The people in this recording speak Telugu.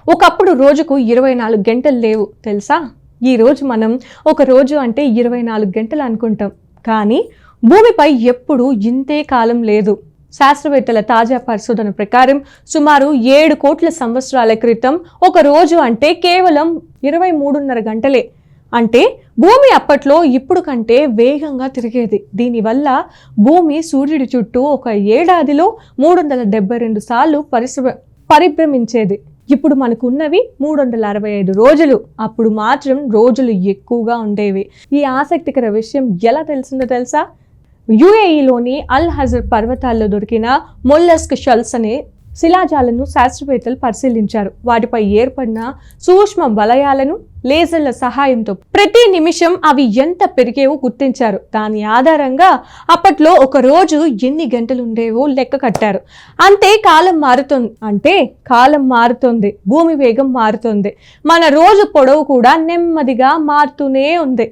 ఒకప్పుడు రోజుకు 24 గంటలు లేవు తెలుసా? ఈరోజు మనం ఒక రోజు అంటే 24 గంటలు అనుకుంటాం, కానీ భూమిపై ఎప్పుడూ ఇంతే కాలం లేదు. శాస్త్రవేత్తల తాజా పరిశోధన ప్రకారం సుమారు 7 కోట్ల సంవత్సరాల క్రితం ఒక రోజు అంటే కేవలం 23.5 గంటలే. అంటే భూమి అప్పట్లో ఇప్పుడు కంటే వేగంగా తిరిగేది. దీనివల్ల భూమి సూర్యుడి చుట్టూ ఒక ఏడాదిలో 372 సార్లు పరిభ్రమించేది. ఇప్పుడు మనకున్నవి 365 రోజులు. అప్పుడు మాత్రం రోజులు ఎక్కువగా ఉండేవి. ఈ ఆసక్తికర విషయం ఎలా తెలిసిందో తెలుసా? యుఏఈలోని అల్ హజర్ పర్వతాల్లో దొరికిన మొల్లస్క్ షెల్స్ అనే శిలాజాలను శాస్త్రవేత్తలు పరిశీలించారు. వాటిపై ఏర్పడిన సూక్ష్మ వలయాలను లేజర్ల సహాయంతో ప్రతి నిమిషం అవి ఎంత పెరిగేవో గుర్తించారు. దాని ఆధారంగా అప్పట్లో ఒక రోజు ఎన్ని గంటలు ఉండేవో లెక్క కట్టారు. కాలం మారుతుంది, భూమి వేగం మారుతుంది, మన రోజు పొడవు కూడా నెమ్మదిగా మారుతూనే ఉంది.